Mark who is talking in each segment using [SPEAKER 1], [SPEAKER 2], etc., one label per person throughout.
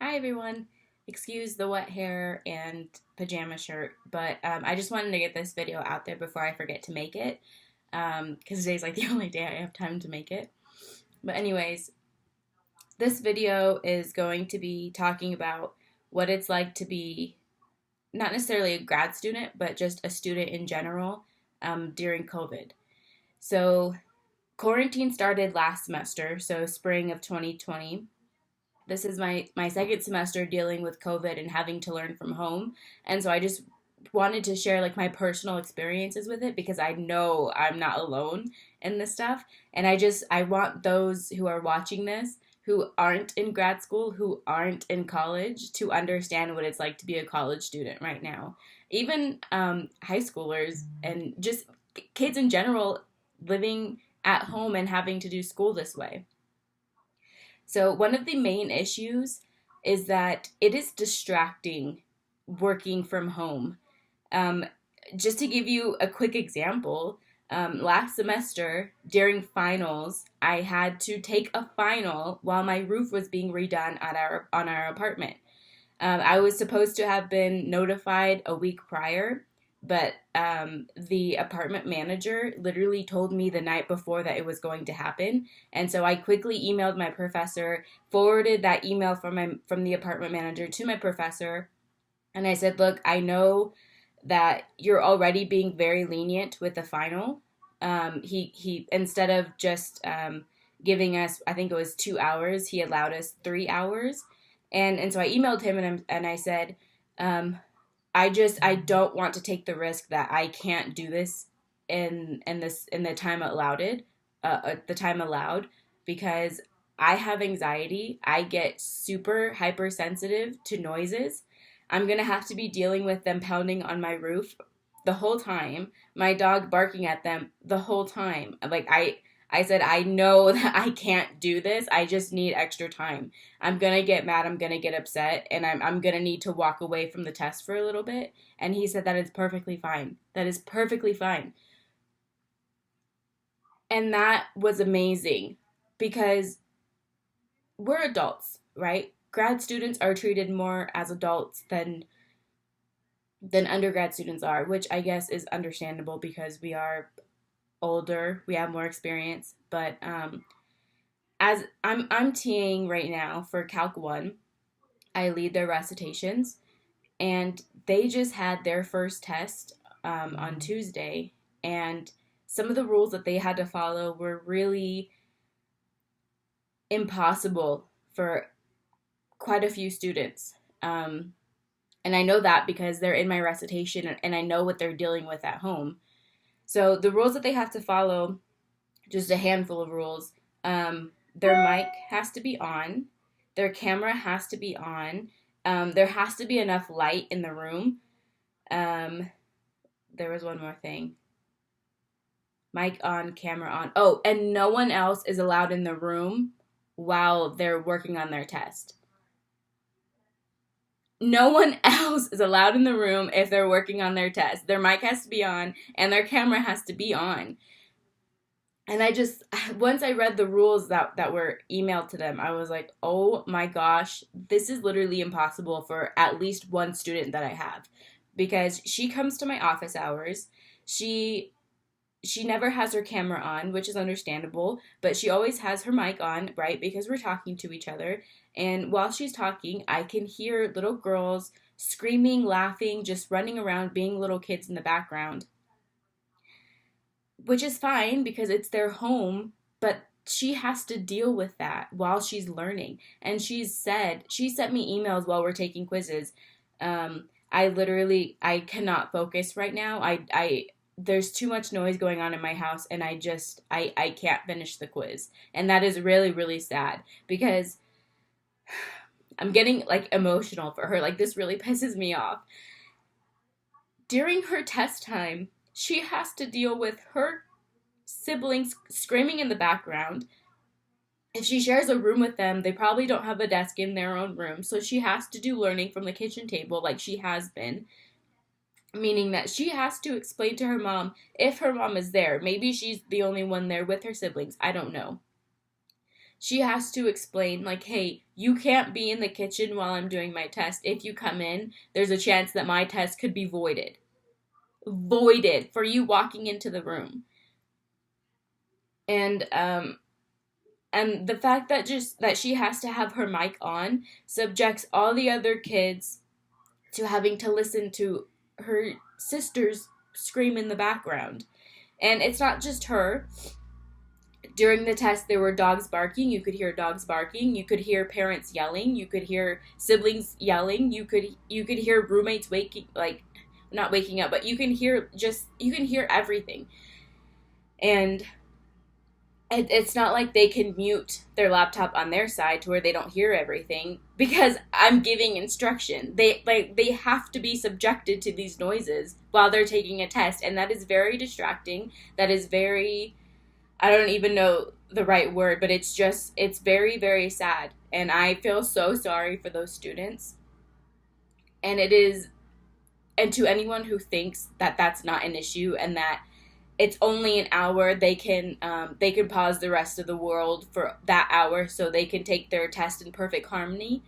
[SPEAKER 1] Hi everyone. Excuse the wet hair and pajama shirt, but I just wanted to get this video out there before I forget to make it, because today's like the only day I have time to make it. But anyways, this video is going to be talking about what it's like to be not necessarily a grad student, but just a student in general during COVID. So quarantine started last semester, so spring of 2020. This is my second semester dealing with COVID and having to learn from home. And so I just wanted to share like my personal experiences with it because I know I'm not alone in this stuff. And I want those who are watching this who aren't in grad school, who aren't in college, to understand what it's like to be a college student right now. Even high schoolers and just kids in general living at home and having to do school this way. So, one of the main issues is that it is distracting working from home. Um, just to give you a quick example, last semester during finals, I had to take a final while my roof was being redone at on our apartment. I was supposed to have been notified a week prior, but the apartment manager literally told me the night before that it was going to happen, and so I quickly emailed my professor, forwarded that email from the apartment manager to my professor, and I said, "Look, I know that you're already being very lenient with the final." He instead of just giving us, I think it was 2 hours, he allowed us 3 hours, and so I emailed him and I said, um, I don't want to take the risk that I can't do this in the time the time allowed, because I have anxiety. I get super hypersensitive to noises. I'm gonna have to be dealing with them pounding on my roof the whole time, my dog barking at them the whole time. I said, I know that I can't do this. I just need extra time. I'm gonna get mad, I'm gonna get upset, and I'm gonna need to walk away from the test for a little bit. And he said that is perfectly fine. That is perfectly fine. And that was amazing because we're adults, right? Grad students are treated more as adults than undergrad students are, which I guess is understandable because we are older, we have more experience. But as I'm TAing right now for Calc 1, I lead their recitations, and they just had their first test on Tuesday, and some of the rules that they had to follow were really impossible for quite a few students. And I know that because they're in my recitation and I know what they're dealing with at home. So the rules that they have to follow, just a handful of rules. Their mic has to be on, their camera has to be on, there has to be enough light in the room. Um, there was one more thing. Mic on, camera on. Oh, and no one else is allowed in the room while they're working on their test. No one else is allowed in the room if they're working on their test. Their mic has to be on and their camera has to be on. And once I read the rules that were emailed to them, I was like, oh my gosh, this is literally impossible for at least one student that I have. Because she comes to my office hours. She never has her camera on, which is understandable, but she always has her mic on, right? Because we're talking to each other. And while she's talking, I can hear little girls screaming, laughing, just running around, being little kids in the background, which is fine because it's their home, but she has to deal with that while she's learning. And she sent me emails while we're taking quizzes. I cannot focus right now. There's too much noise going on in my house, and I can't finish the quiz. And that is really, really sad because I'm getting like emotional for her. Like, this really pisses me off. During her test time, she has to deal with her siblings screaming in the background. If she shares a room with them, they probably don't have a desk in their own room, so she has to do learning from the kitchen table like she has been, meaning that she has to explain to her mom if her mom is there. Maybe she's the only one there with her siblings. I don't know. She has to explain, like, hey, you can't be in the kitchen while I'm doing my test. If you come in, there's a chance that my test could be voided. Voided for you walking into the room. And the fact that just that she has to have her mic on subjects all the other kids to having to listen to her sisters scream in the background. And it's not just her. During the test, there were dogs barking. You could hear dogs barking. You could hear parents yelling. You could hear siblings yelling. You could hear roommates waking, like, not waking up, but you can hear everything. And it's not like they can mute their laptop on their side to where they don't hear everything because I'm giving instruction. They have to be subjected to these noises while they're taking a test, and that is very distracting. That is very, I don't even know the right word, but it's very, very sad. And I feel so sorry for those students. And to anyone who thinks that that's not an issue and that it's only an hour, they can pause the rest of the world for that hour so they can take their test in perfect harmony.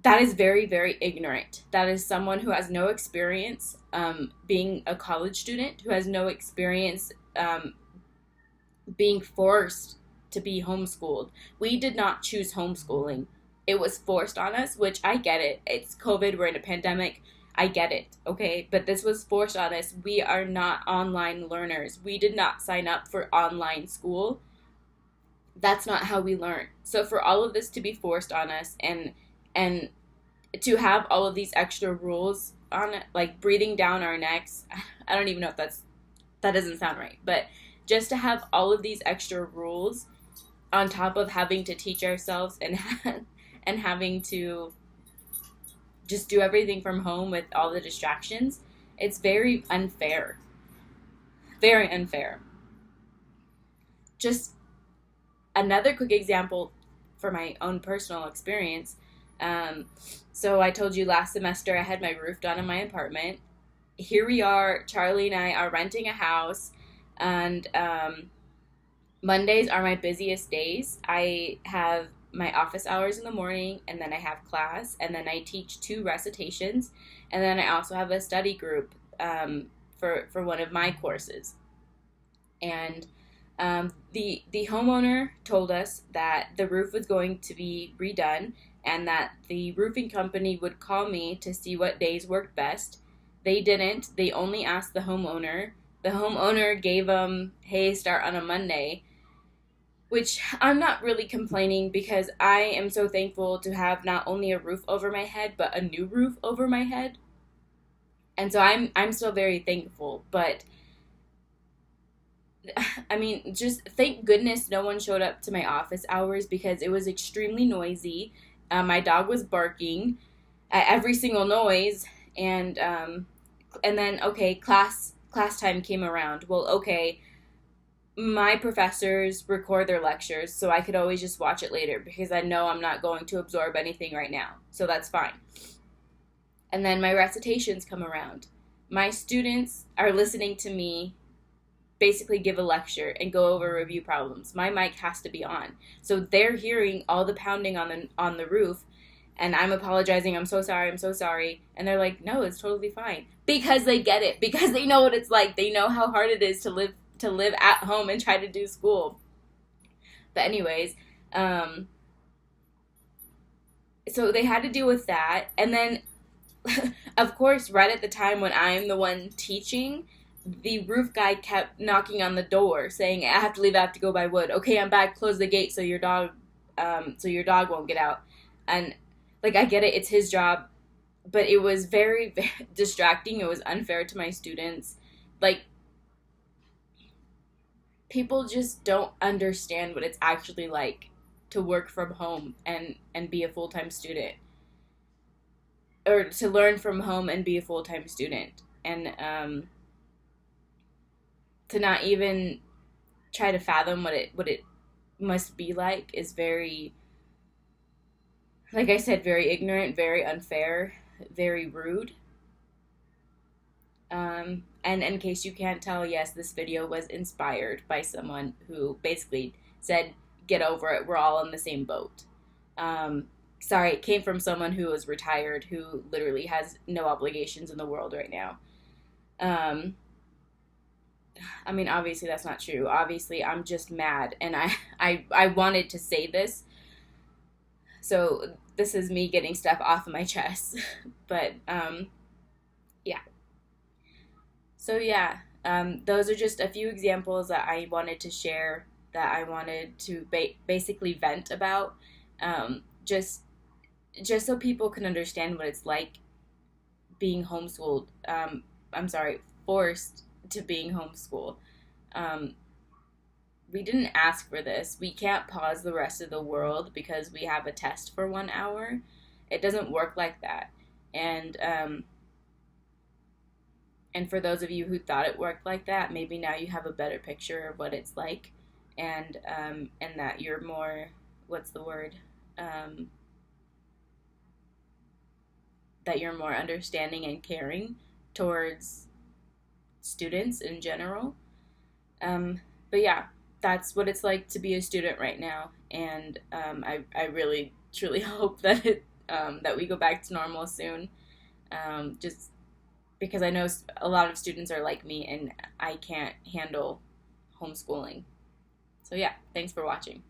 [SPEAKER 1] That is very, very ignorant. That is someone who has no experience being a college student, who has no experience being forced to be homeschooled. We did not choose homeschooling. It was forced on us, which I get it. It's COVID, we're in a pandemic. I get it, okay? But this was forced on us. We are not online learners. We did not sign up for online school. That's not how we learn. So for all of this to be forced on us and to have all of these extra rules on it, like breathing down our necks, I don't even know if that doesn't sound right, but just to have all of these extra rules on top of having to teach ourselves and having to just do everything from home with all the distractions, it's very unfair. Very unfair. Just another quick example for my own personal experience. So I told you last semester I had my roof done in my apartment. Here we are, Charlie and I are renting a house, and Mondays are my busiest days. I have my office hours in the morning, and then I have class, and then I teach 2 recitations, and then I also have a study group for one of my courses. And the homeowner told us that the roof was going to be redone, and that the roofing company would call me to see what days worked best. They didn't. They only asked the homeowner. The homeowner gave them, hey, start on a Monday. Which I'm not really complaining because I am so thankful to have not only a roof over my head, but a new roof over my head. And so I'm still very thankful. But I mean, just thank goodness no one showed up to my office hours because it was extremely noisy. My dog was barking at every single noise, and then okay, class time came around. Well, okay. My professors record their lectures, so I could always just watch it later because I know I'm not going to absorb anything right now. So that's fine. And then my recitations come around. My students are listening to me basically give a lecture and go over review problems. My mic has to be on. So they're hearing all the pounding on the roof, and I'm apologizing, I'm so sorry. And they're like, no, it's totally fine. Because they get it. Because they know what it's like. They know how hard it is to live at home and try to do school. But anyways, so they had to deal with that. And then, of course, right at the time when I'm the one teaching, the roof guy kept knocking on the door saying, I have to leave, I have to go buy wood. Okay, I'm back, close the gate so your dog won't get out. And, like, I get it, it's his job, but it was very, very distracting. It was unfair to my students. Like, people just don't understand what it's actually like to work from home and be a full-time student, or to learn from home and be a full-time student, and to not even try to fathom what it must be like is very, like I said, very ignorant, very unfair, very rude. And in case you can't tell, yes, this video was inspired by someone who basically said, get over it. We're all in the same boat. Sorry, it came from someone who is retired, who literally has no obligations in the world right now. Um, I mean, obviously that's not true. Obviously, I'm just mad, and I wanted to say this, so this is me getting stuff off of my chest. But yeah. So yeah, those are just a few examples that I wanted to share, that I wanted to basically vent about, just so people can understand what it's like being homeschooled. I'm sorry, forced to being homeschooled. Um, we didn't ask for this. We can't pause the rest of the world because we have a test for 1 hour. It doesn't work like that. And and for those of you who thought it worked like that, maybe now you have a better picture of what it's like, and that you're more, what's the word? Um, that you're more understanding and caring towards students in general. But yeah, that's what it's like to be a student right now, and I really truly hope that that we go back to normal soon. Just because I know a lot of students are like me, and I can't handle homeschooling. So yeah, thanks for watching.